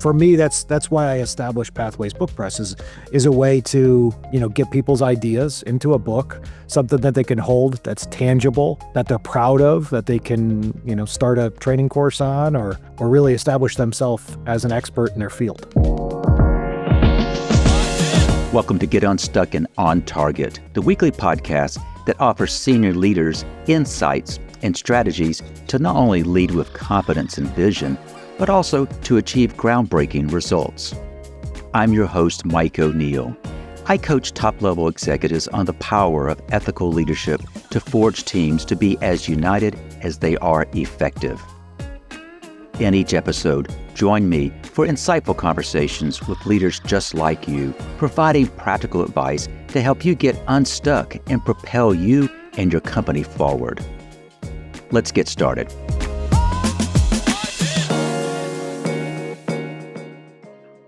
for me, that's why I established Pathways Book Press is a way to, get people's ideas into a book, something that they can hold, that's tangible, that they're proud of, that they can, start a training course on or really establish themselves as an expert in their field. Welcome to Get Unstuck and On Target, the weekly podcast that offers senior leaders insights and strategies to not only lead with confidence and vision, but also to achieve groundbreaking results. I'm your host, Mike O'Neill. I coach top-level executives on the power of ethical leadership to forge teams to be as united as they are effective. In each episode, join me for insightful conversations with leaders just like you, providing practical advice to help you get unstuck and propel you and your company forward. Let's get started.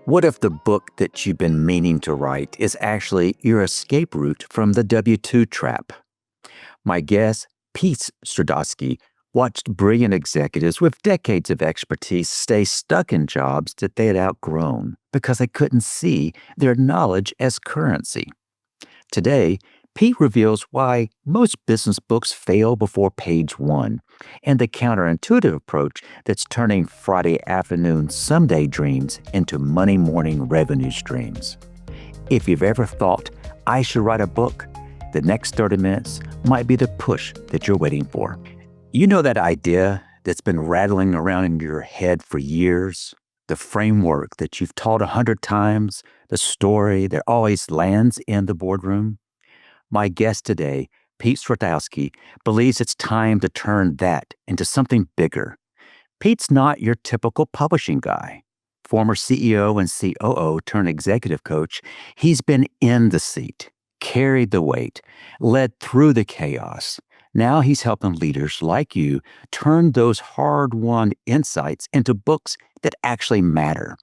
What if the book that you've been meaning to write is actually your escape route from the W-2 trap? My guest, Pete Srodoski, watched brilliant executives with decades of expertise stay stuck in jobs that they had outgrown because they couldn't see their knowledge as currency. Today, Pete reveals why most business books fail before page one and the counterintuitive approach that's turning Friday afternoon someday dreams into Monday morning revenue streams. If you've ever thought, I should write a book, the next 30 minutes might be the push that you're waiting for. You know that idea that's been rattling around in your head for years? The framework that you've taught 100 times, the story that always lands in the boardroom? My guest today, Pete Srodoski, believes it's time to turn that into something bigger. Pete's not your typical publishing guy. Former CEO and COO turned executive coach, he's been in the seat, carried the weight, led through the chaos. Now he's helping leaders like you turn those hard-won insights into books that actually matter.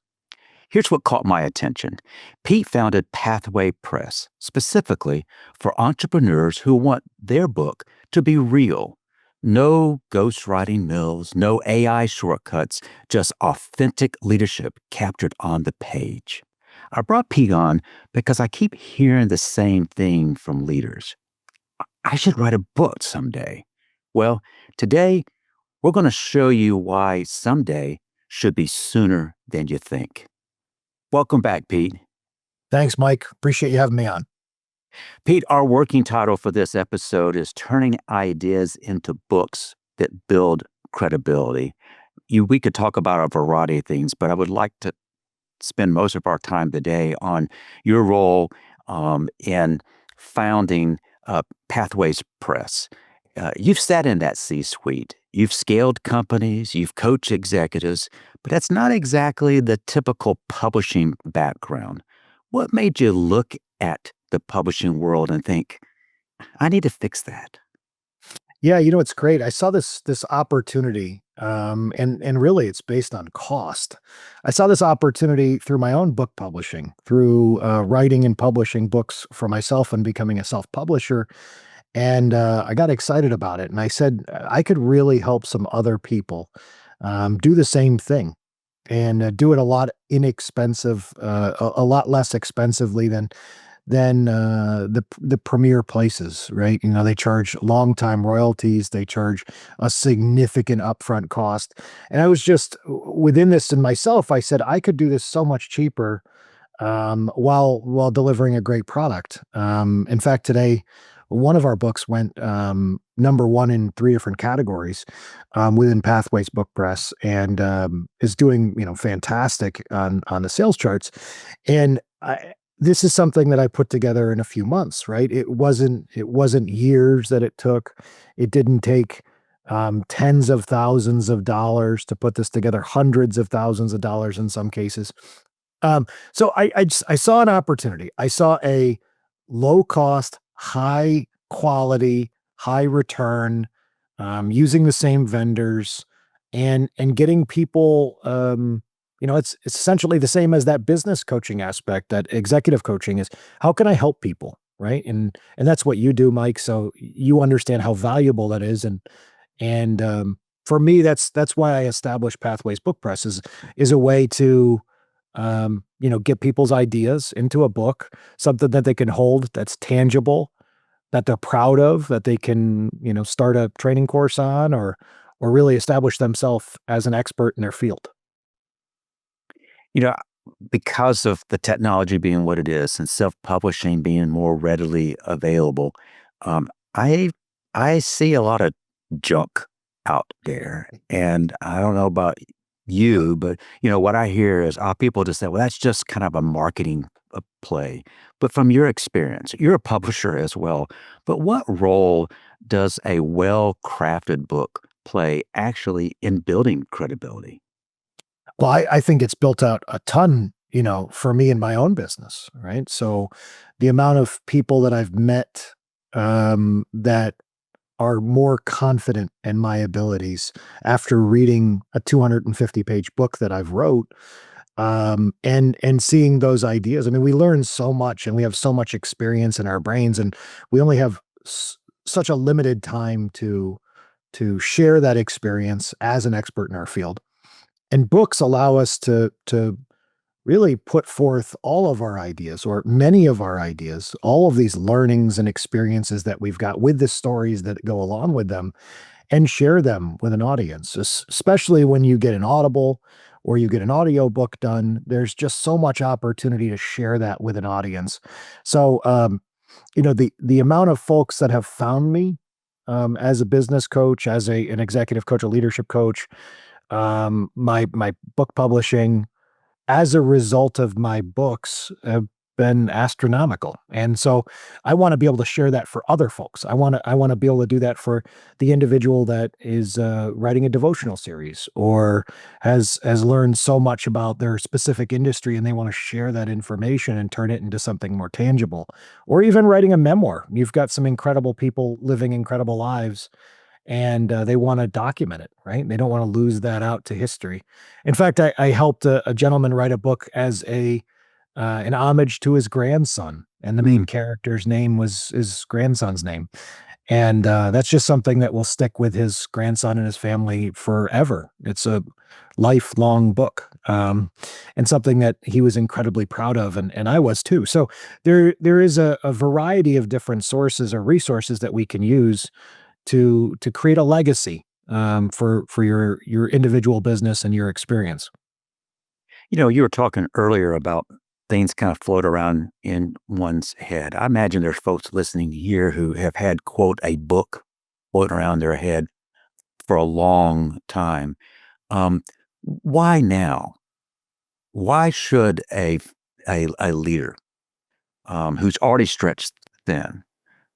Here's what caught my attention. Pete founded Pathway Press, specifically for entrepreneurs who want their book to be real. No ghostwriting mills, no AI shortcuts, just authentic leadership captured on the page. I brought Pete on because I keep hearing the same thing from leaders. I should write a book someday. Well, today, we're going to show you why someday should be sooner than you think. Welcome back, Pete. Thanks, Mike. Appreciate you having me on. Pete, our working title for this episode is Turning Ideas into Books That Build Credibility. We could talk about a variety of things, but I would like to spend most of our time today on your role in founding Pathways Press. You've sat in that C-suite. You've scaled companies, you've coached executives, but that's not exactly the typical publishing background. What made you look at the publishing world and think, I need to fix that? Yeah, it's great. I saw this opportunity, and really it's based on cost. I saw this opportunity through my own book publishing, through writing and publishing books for myself and becoming a self-publisher. And I got excited about it. And I said, I could really help some other people do the same thing and do it a lot inexpensive, a lot less expensively than the premier places, right? They charge long time royalties. They charge a significant upfront cost. And I was just within this in myself, I said, I could do this so much cheaper while delivering a great product. In fact, today, one of our books went number one in 3 different categories within Pathways Book Press, and is doing fantastic on the sales charts. And this is something that I put together in a few months, right? It wasn't years that it took. It didn't take tens of thousands of dollars to put this together, hundreds of thousands of dollars in some cases. So I saw an opportunity. I saw a low cost, high quality, high return, using the same vendors and getting people, it's essentially the same as that business coaching aspect, that executive coaching is how can I help people? Right. And that's what you do, Mike. So you understand how valuable that is. And for me, that's why I established Pathways Book Press is a way to get people's ideas into a book, something that they can hold, that's tangible, that they're proud of, that they can, start a training course on, or really establish themselves as an expert in their field. You know, because of the technology being what it is and self-publishing being more readily available, um, I I see a lot of junk out there, and I don't know about you, but what I hear is people just say, "Well, that's just kind of a marketing play." But from your experience, you're a publisher as well. But what role does a well-crafted book play actually in building credibility? Well, I think it's built out a ton, for me in my own business, right? So the amount of people that I've met that are more confident in my abilities after reading a 250-page book that I've wrote, and seeing those ideas. I mean, we learn so much and we have so much experience in our brains, and we only have such a limited time to share that experience as an expert in our field. And books allow us to really put forth all of our ideas, or many of our ideas, all of these learnings and experiences that we've got with the stories that go along with them, and share them with an audience. Especially when you get an Audible or you get an audio book done, there's just so much opportunity to share that with an audience. So, the amount of folks that have found me as a business coach, as an executive coach, a leadership coach, my book publishing, as a result of my books, have been astronomical. And so I want to be able to share that for other folks. I want to be able to do that for the individual that is writing a devotional series, or has learned so much about their specific industry, and they want to share that information and turn it into something more tangible, or even writing a memoir. You've got some incredible people living incredible lives, and they want to document it, right? They don't want to lose that out to history. In fact, I helped a gentleman write a book as an homage to his grandson, and the main Mm. character's name was his grandson's name, and that's just something that will stick with his grandson and his family forever. It's a lifelong book, and something that he was incredibly proud of, and I was too. So there is a variety of different sources or resources that we can use to create a legacy, for your individual business and your experience. You were talking earlier about things kind of float around in one's head. I imagine there's folks listening here who have had, quote, a book floating around their head for a long time. Um, why now? Why should a leader who's already stretched thin,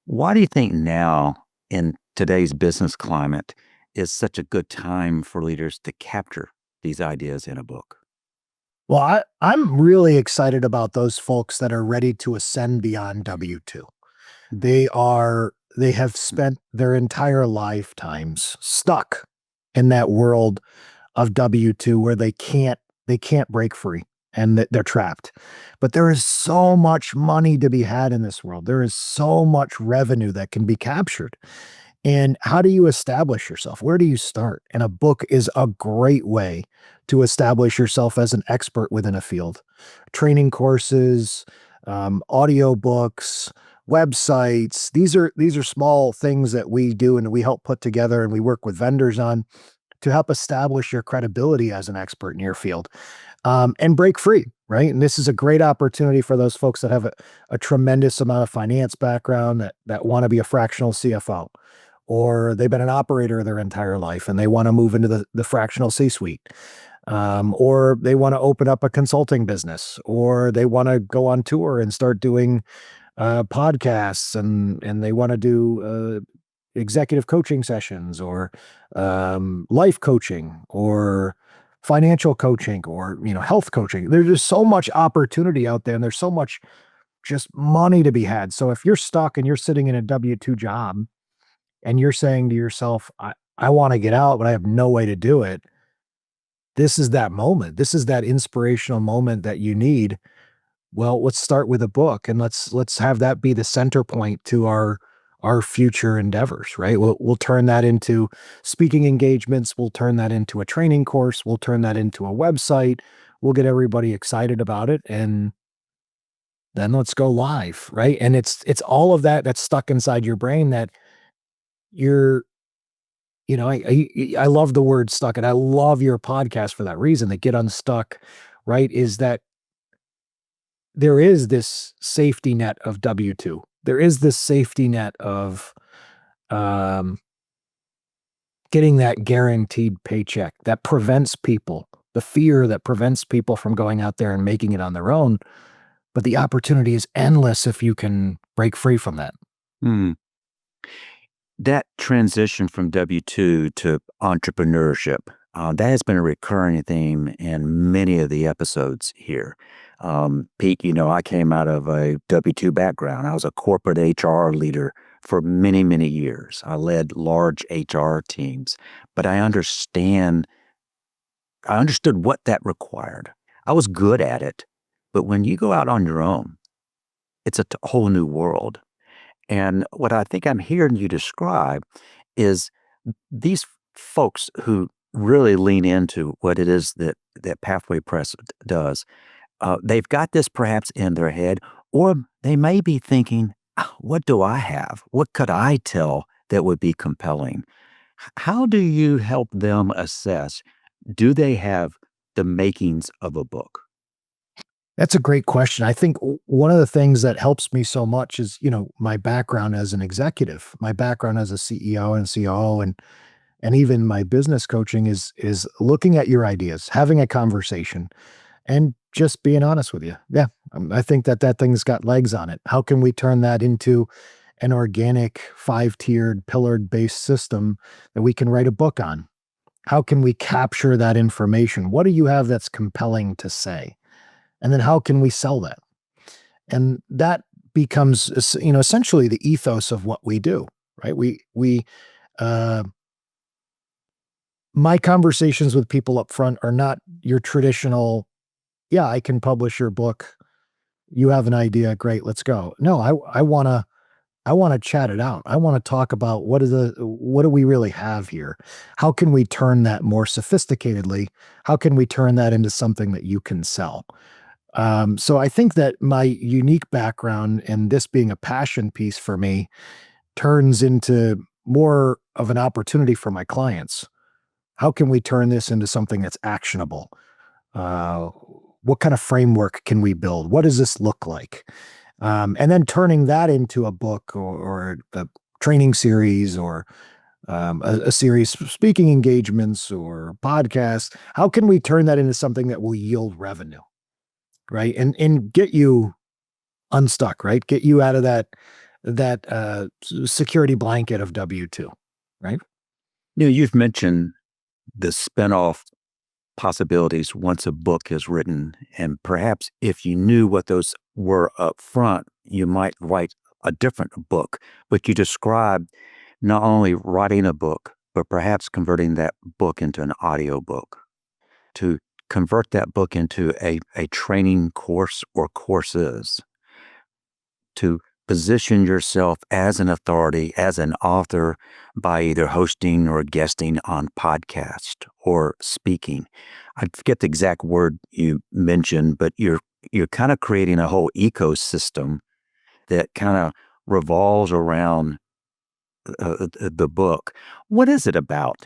why do you think now in today's business climate is such a good time for leaders to capture these ideas in a book? Well, I'm really excited about those folks that are ready to ascend beyond W-2. They have spent their entire lifetimes stuck in that world of W-2, where they can't break free, and that they're trapped. But there is so much money to be had in this world. There is so much revenue that can be captured. And how do you establish yourself? Where do you start? And a book is a great way to establish yourself as an expert within a field. Training courses, audio books, websites. These are small things that we do and we help put together, and we work with vendors on to help establish your credibility as an expert in your field, and break free, right? And this is a great opportunity for those folks that have a tremendous amount of finance background, that want to be a fractional CFO, or they've been an operator their entire life and they want to move into the fractional C-suite, or they want to open up a consulting business, or they want to go on tour and start doing podcasts, and they want to do executive coaching sessions, or life coaching, or financial coaching, or health coaching. There's just so much opportunity out there, and there's so much just money to be had. So if you're stuck and you're sitting in a W-2 job, and you're saying to yourself, I want to get out, but I have no way to do it. This is that moment. This is that inspirational moment that you need. Well, let's start with a book, and let's have that be the center point to our future endeavors, right? We'll turn that into speaking engagements, we'll turn that into a training course, we'll turn that into a website, We'll get everybody excited about it, and then let's go live, right? And it's all of that that's stuck inside your brain that you're, I love the word stuck, and I love your podcast for that reason. That Get Unstuck, right? Is that there is this safety net of W-2. There is this safety net of um, getting that guaranteed paycheck that prevents people, the fear that prevents people from going out there and making it on their own. But the opportunity is endless if you can break free from that. Hmm. That transition from W-2 to entrepreneurship, that has been a recurring theme in many of the episodes here. Pete, I came out of a W-2 background. I was a corporate HR leader for many, many years. I led large HR teams, but I understood what that required. I was good at it, but when you go out on your own, it's a whole new world. And what I think I'm hearing you describe is these folks who really lean into what it is that Pathway Press does. They've got this perhaps in their head, or they may be thinking, "Ah, what do I have? What could I tell that would be compelling?" How do you help them assess? Do they have the makings of a book? That's a great question. I think one of the things that helps me so much is, my background as an executive, my background as a CEO and COO, and even my business coaching is looking at your ideas, having a conversation, and just being honest with you. Yeah, I think that thing's got legs on it. How can we turn that into an organic, five-tiered, pillared-based system that we can write a book on? How can we capture that information? What do you have that's compelling to say? And then how can we sell that? And that becomes, essentially the ethos of what we do, right? Uh, my conversations with people up front are not your traditional, yeah, I can publish your book. You have an idea. Great. Let's go. No, I want to chat it out. I want to talk about what do we really have here? How can we turn that more sophisticatedly? How can we turn that into something that you can sell? So I think that my unique background and this being a passion piece for me turns into more of an opportunity for my clients. How can we turn this into something that's actionable? Uh, what kind of framework can we build? What does this look like? And then turning that into a book or a training series or a series of speaking engagements or podcasts. How can we turn that into something that will yield revenue, right? And get you unstuck, right? Get you out of that security blanket of W-2, right? You've mentioned the spinoff possibilities once a book is written. And perhaps if you knew what those were up front, you might write a different book. But you described not only writing a book, but perhaps converting that book into an audio book, to convert that book into a training course or courses, to position yourself as an authority, as an author, by either hosting or guesting on podcast or speaking. I forget the exact word you mentioned, but you're kind of creating a whole ecosystem that kind of revolves around the book. What is it about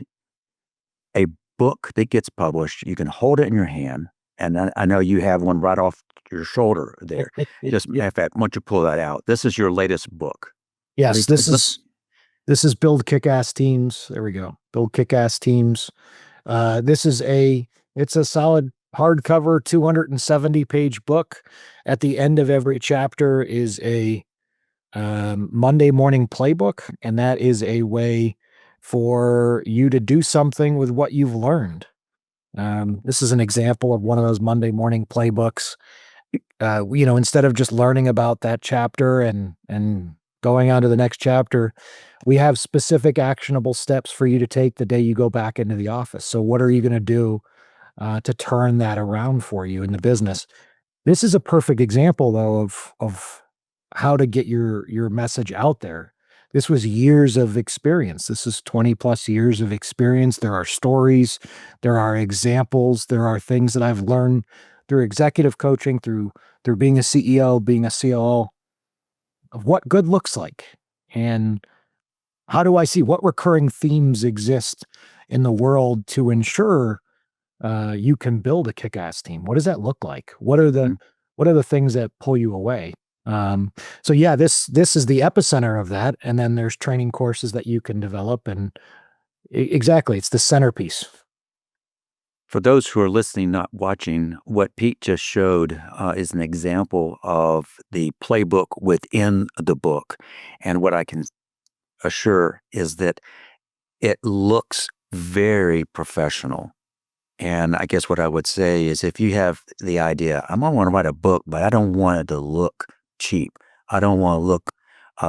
a book that gets published? You can hold it in your hand, and I know you have one right off your shoulder there. Just Yeah. matter of fact, why don't you pull that out? This is your latest book. Yes, this Let's is this is Build Kick-Ass Teams. There we go. Build Kick-Ass Teams. This is it's a solid hardcover 270-page book. At the end of every chapter is a Monday morning playbook, and that is a way for you to do something with what you've learned. This is an example of one of those Monday morning playbooks. Instead of just learning about that chapter and going on to the next chapter, we have specific actionable steps for you to take the day you go back into the office. So what are you going to do to turn that around for you in the business? This is a perfect example, though, of how to get your message out there. This was years of experience. This is 20 plus years of experience. There are stories, there are examples, there are things that I've learned through executive coaching, through being a CEO, being a COO, of what good looks like. And how do I see what recurring themes exist in the world to ensure you can build a kick-ass team? What does that look like? What are the things that pull you away? Um, so yeah, this is the epicenter of that, and then there's training courses that you can develop, and exactly, it's the centerpiece. For those who are listening, not watching, what Pete just showed is an example of the playbook within the book. And what I can assure is that it looks very professional. And I guess what I would say is if you have the idea, I'm going to want to write a book, but I don't want it to look cheap. I don't want to look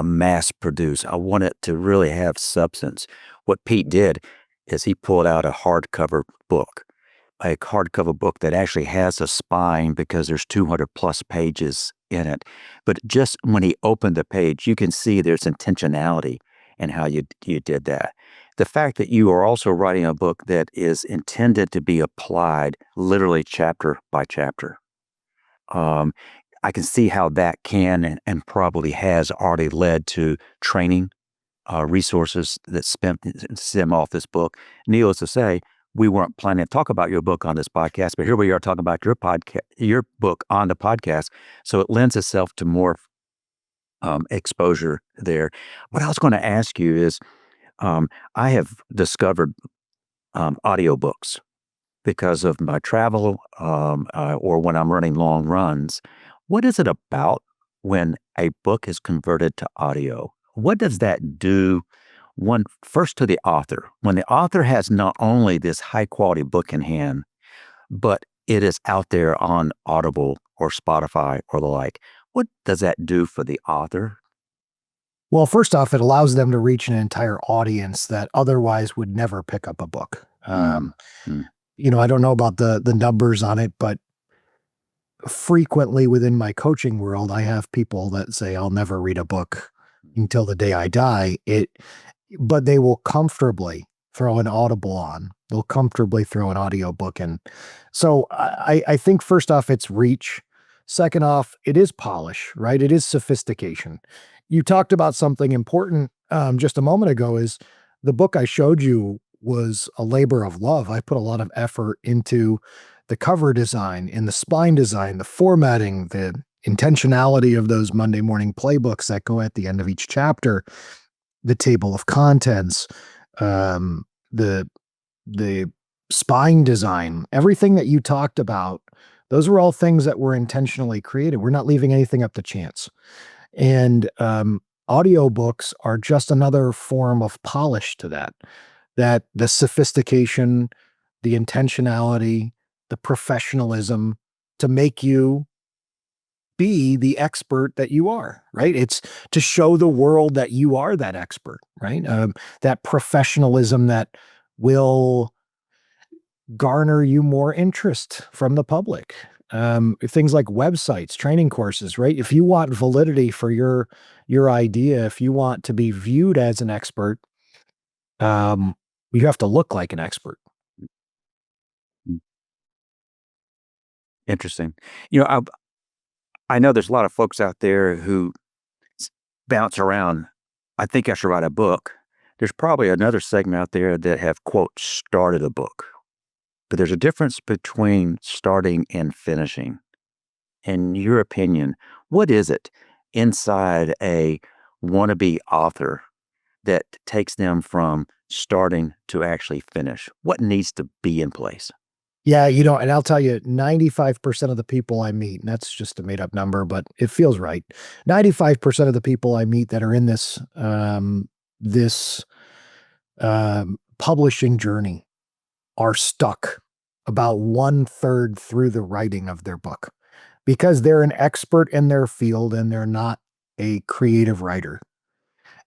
mass produced. I want it to really have substance. What Pete did is he pulled out a hardcover book, a hardcover book that actually has a spine because there's 200 plus pages in it. But just when he opened the page, you can see there's intentionality in how you did that. The fact that you are also writing a book that is intended to be applied literally chapter by chapter. Um, I can see how that can and probably has already led to training resources that stem off this book. Needless to say, we weren't planning to talk about your book on this podcast, but here we are talking about your book on the podcast. So it lends itself to more exposure there. What I was going to ask you is, I have discovered audiobooks because of my travel or when I'm running long runs. What is it about when a book is converted to audio? What does that do? One, first to the author. When the author has not only this high quality book in hand, but it is out there on Audible or Spotify or the like, what does that do for the author? Well, first off, it allows them to reach an entire audience that otherwise would never pick up a book. Mm, mm, I don't know about the numbers on it, but frequently within my coaching world, I have people that say, I'll never read a book until the day I die. But they will comfortably throw an Audible on. They'll comfortably throw an audiobook in. So I think first off, it's reach. Second off, it is polish, right? It is sophistication. You talked about something important just a moment ago is the book I showed you was a labor of love. I put a lot of effort into the cover design, in the spine design, the formatting, the intentionality of those Monday morning playbooks that go at the end of each chapter, the table of contents, um, the the spine design, everything that you talked about. Those were all things that were intentionally created. We're not leaving anything up to chance. And audiobooks are just another form of polish to that. That the sophistication, the intentionality, the professionalism to make you be the expert that you are, right? It's to show the world that you are that expert, right? That professionalism that will garner you more interest from the public. Things like websites, training courses, right? If you want validity for your idea, if you want to be viewed as an expert, um, you have to look like an expert. mm. Interesting. You know, I know there's a lot of folks out there who bounce around. I think I should write a book. There's probably another segment out there that have, quote, started a book. But there's a difference between starting and finishing. In your opinion, what is it inside a wannabe author that takes them from starting to actually finish? What needs to be in place? Yeah, and I'll tell you, 95% of the people I meet, and that's just a made up number, but it feels right. 95% of the people I meet that are in this publishing journey are stuck about one third through the writing of their book because they're an expert in their field and they're not a creative writer.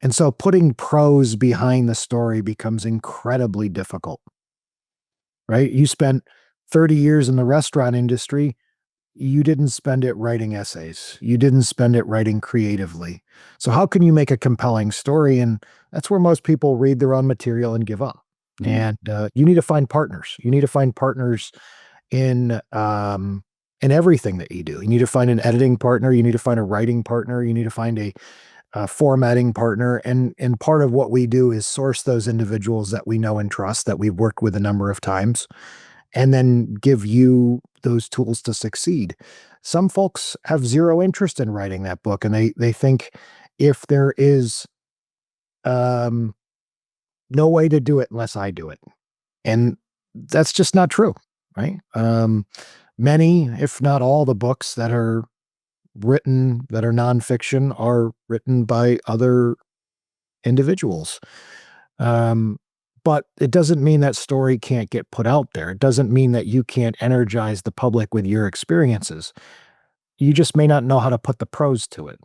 And so putting prose behind the story becomes incredibly difficult, right? You spent 30 years in the restaurant industry. you didn't spend it writing essays. You didn't spend it writing creatively. So how can you make a compelling story? And that's where most people read their own material and give up. Mm. And you need to find partners. You need to find partners in everything that you do. You need to find an editing partner. You need to find a writing partner. You need to find a formatting partner. And part of what we do is source those individuals that we know and trust, that we've worked with a number of times, and then give you those tools to succeed. Some folks have zero interest in writing that book, and they think if there is um, no way to do it unless I do it, and that's just not true, right? Many, if not all, the books that are written that are nonfiction are written by other individuals. Um, but it doesn't mean that story can't get put out there. It doesn't mean that you can't energize the public with your experiences. You just may not know how to put the prose to it.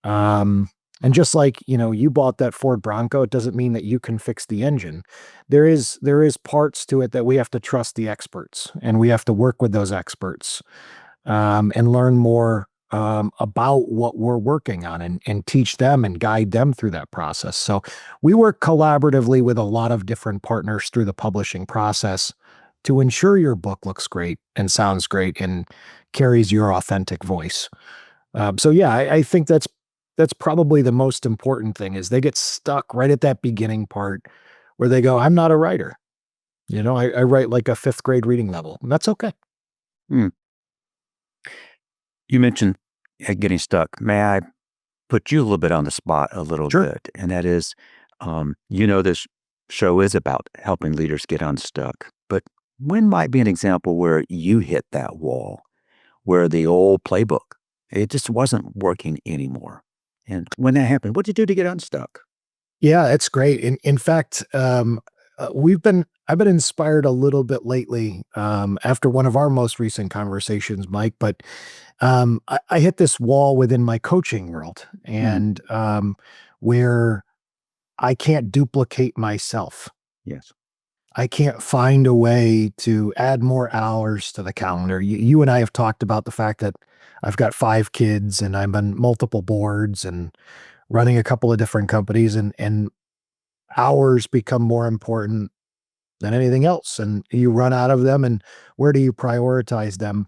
Um, and just like, you bought that Ford Bronco, it doesn't mean that you can fix the engine. There is parts to it that we have to trust the experts, and we have to work with those experts, and learn more about what we're working on, and teach them and guide them through that process. So we work collaboratively with a lot of different partners through the publishing process to ensure your book looks great and sounds great and carries your authentic voice. So yeah, I think that's probably the most important thing is they get stuck right at that beginning part where they go, I'm not a writer. I write like a fifth grade reading level. And that's okay. Mm. You mentioned getting stuck. May I put you a little bit on the spot a little Sure. bit? And that is, this show is about helping leaders get unstuck. But when might be an example where you hit that wall, where the old playbook, it just wasn't working anymore? And when that happened, what did you do to get unstuck? Yeah, it's great. In fact, I've been inspired a little bit lately, after one of our most recent conversations, Mike. But I hit this wall within my coaching world, Mm, and where I can't duplicate myself. yes. I can't find a way to add more hours to the calendar. You and I have talked about the fact that I've got 5 kids, and I'm on multiple boards and running a couple of different companies, and hours become more important than anything else, and you run out of them, and where do you prioritize them?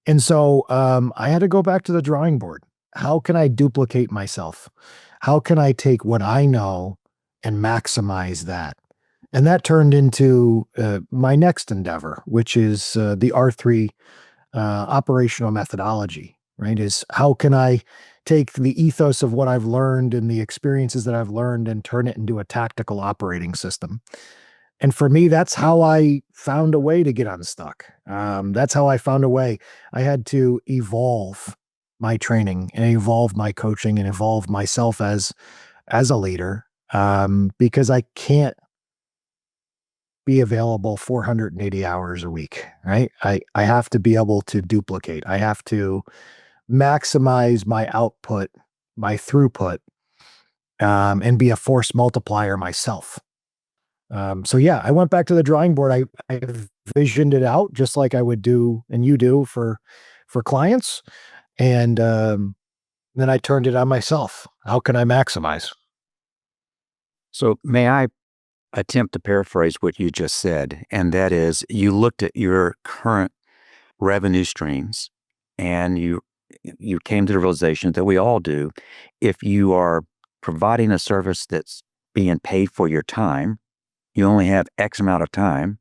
And so, I had to go back to the drawing board. How can I duplicate myself? How can I take what I know and maximize that? And that turned into my next endeavor, which is the R3 operational methodology, right? Is how can I take the ethos of what I've learned and the experiences that I've learned and turn it into a tactical operating system? And for me, that's how I found a way to get unstuck. That's how I found a way. I had to evolve my training and evolve my coaching and evolve myself as a leader, because I can't be available 480 hours a week, right? I have to be able to duplicate. I have to maximize my output, my throughput, and be a force multiplier myself. So yeah, I went back to the drawing board. I visioned it out just like I would do and you do for clients, and then I turned it on myself. How can I maximize? So, may I attempt to paraphrase what you just said? And that is, you looked at your current revenue streams and you came to the realization that we all do. If you are providing a service that's being paid for your time, you only have X amount of time.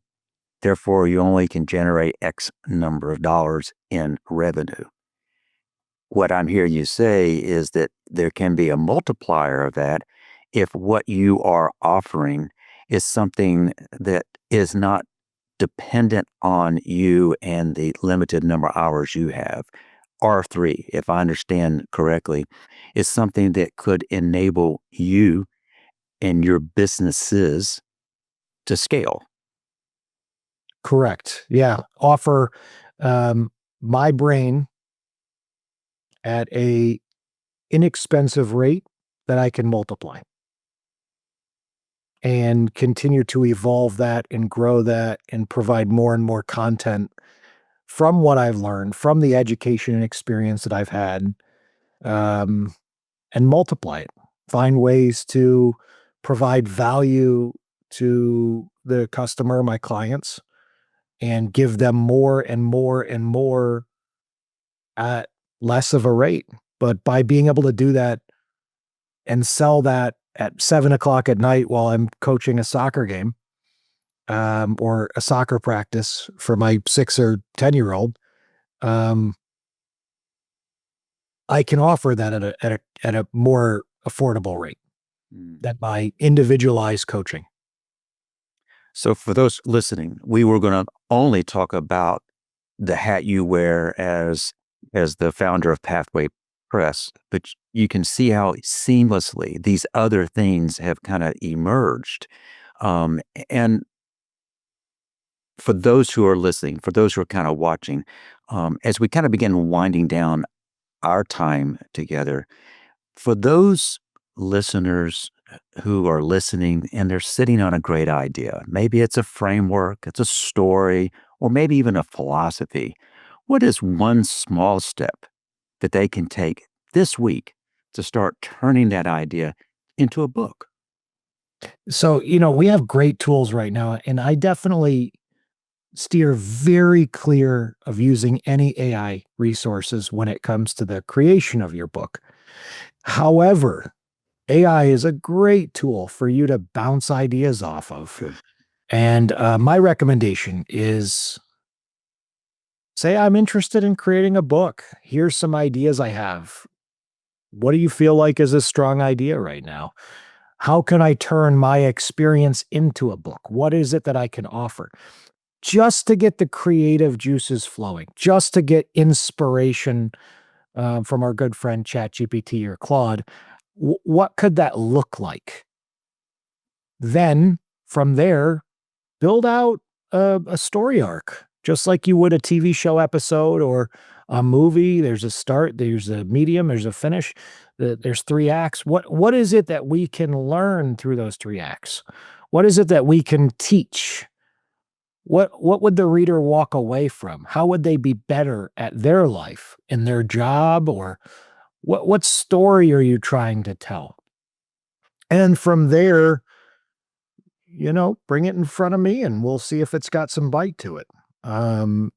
Therefore, you only can generate X number of dollars in revenue. What I'm hearing you say is that there can be a multiplier of that if what you are offering is something that is not dependent on you and the limited number of hours you have. R3, if I understand correctly, is something that could enable you and your businesses to scale. Correct. Yeah. Offer my brain at a inexpensive rate that I can multiply and continue to evolve that and grow that and provide more and more content from what I've learned, from the education and experience that I've had, um, and multiply it. Find ways to provide value to the customer, my clients, and give them more and more and more at less of a rate. But by being able to do that and sell that at 7 o'clock at night while I'm coaching a soccer game, or a soccer practice for my 6 or 10-year-old, um, I can offer that at a more affordable rate Mm. than my individualized coaching. So for those listening, we were going to only talk about the hat you wear as the founder of Pathway Press, but you can see how seamlessly these other things have kind of emerged. And for those who are listening, for those who are kind of watching, as we kind of begin winding down our time together, for those listeners who are listening and they're sitting on a great idea, maybe it's a framework, it's a story, or maybe even a philosophy, what is one small step that they can take this week to start turning that idea into a book? So, we have great tools right now, and I definitely steer very clear of using any AI resources when it comes to the creation of your book. However, AI is a great tool for you to bounce ideas off of. Good. And my recommendation is say, I'm interested in creating a book. Here's some ideas I have. What do you feel like is a strong idea right now? How can I turn my experience into a book? What is it that I can offer? Just to get the creative juices flowing, just to get inspiration from our good friend ChatGPT or Claude. What could that look like? Then from there, build out a story arc, just like you would a TV show episode or a movie. There's a start, there's a medium, there's a finish. There's 3 acts. What is it that we can learn through those 3 acts? What is it that we can teach? What would the reader walk away from? How would they be better at their life, in their job, or what story are you trying to tell? And from there, bring it in front of me and we'll see if it's got some bite to it. Um,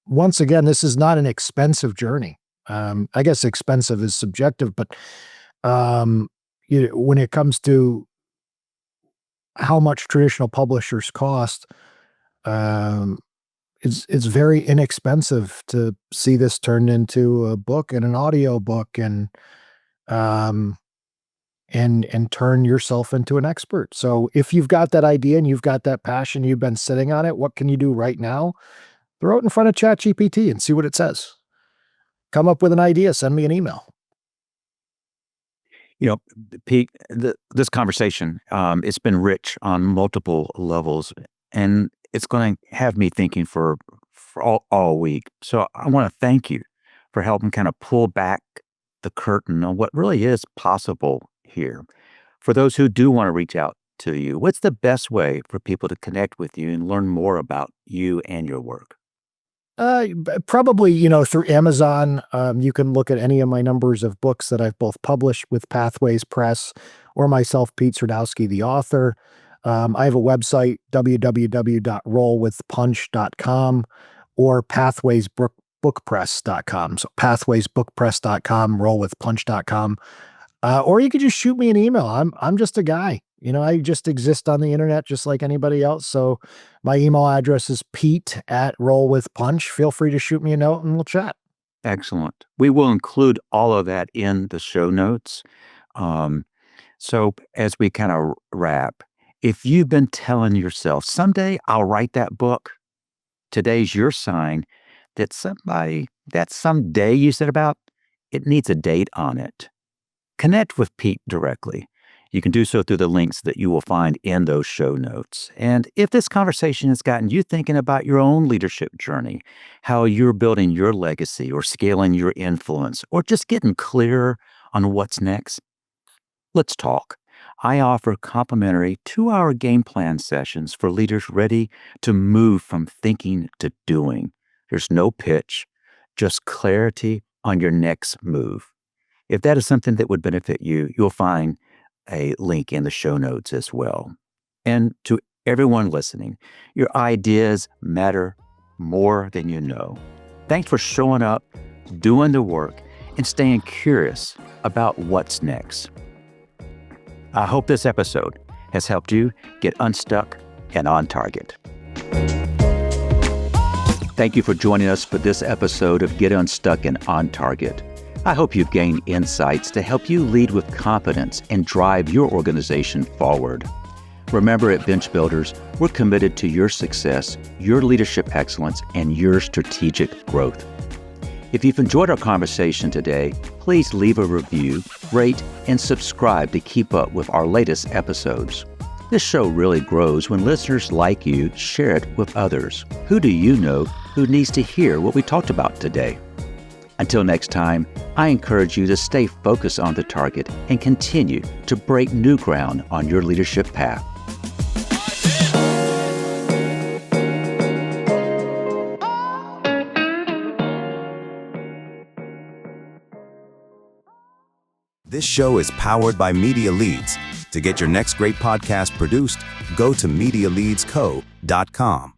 Once again, this is not an expensive journey. I guess expensive is subjective, but um, when it comes to how much traditional publishers cost, um, it's very inexpensive to see this turned into a book and an audio book um, and turn yourself into an expert. So if you've got that idea and you've got that passion, you've been sitting on it, what can you do right now? Throw it in front of ChatGPT and see what it says. Come up with an idea, send me an email. You know, Pete, this conversation, it's been rich on multiple levels, and it's going to have me thinking for all week. So I want to thank you for helping kind of pull back the curtain on what really is possible here. For those who do want to reach out to you, what's the best way for people to connect with you and learn more about you and your work? Probably, through Amazon. You can look at any of my numbers of books that I've both published with Pathways Press or myself, Pete Srodoski, the author. I have a website, www.rollwithpunch.com or pathwaysbookpress.com. So pathwaysbookpress.com, rollwithpunch.com. Or you could just shoot me an email. I'm just a guy. I just exist on the internet just like anybody else. So my email address is pete@rollwithpunch. Feel free to shoot me a note and we'll chat. Excellent. We will include all of that in the show notes. Um, so as we kind of wrap, if you've been telling yourself, someday I'll write that book, today's your sign that someday you said about, it needs a date on it. Connect with Pete directly. You can do so through the links that you will find in those show notes. And if this conversation has gotten you thinking about your own leadership journey, how you're building your legacy or scaling your influence, or just getting clearer on what's next, let's talk. I offer complimentary 2-hour game plan sessions for leaders ready to move from thinking to doing. There's no pitch, just clarity on your next move. If that is something that would benefit you, you'll find a link in the show notes as well. And to everyone listening, your ideas matter more than you know. Thanks for showing up, doing the work, and staying curious about what's next. I hope this episode has helped you get unstuck and on target. Thank you for joining us for this episode of Get Unstuck and On Target. I hope you've gained insights to help you lead with confidence and drive your organization forward. Remember, at Bench Builders, we're committed to your success, your leadership excellence, and your strategic growth. If you've enjoyed our conversation today, please leave a review, rate, and subscribe to keep up with our latest episodes. This show really grows when listeners like you share it with others. Who do you know who needs to hear what we talked about today? Until next time, I encourage you to stay focused on the target and continue to break new ground on your leadership path. This show is powered by Media Leads. To get your next great podcast produced, go to MediaLeadsCo.com.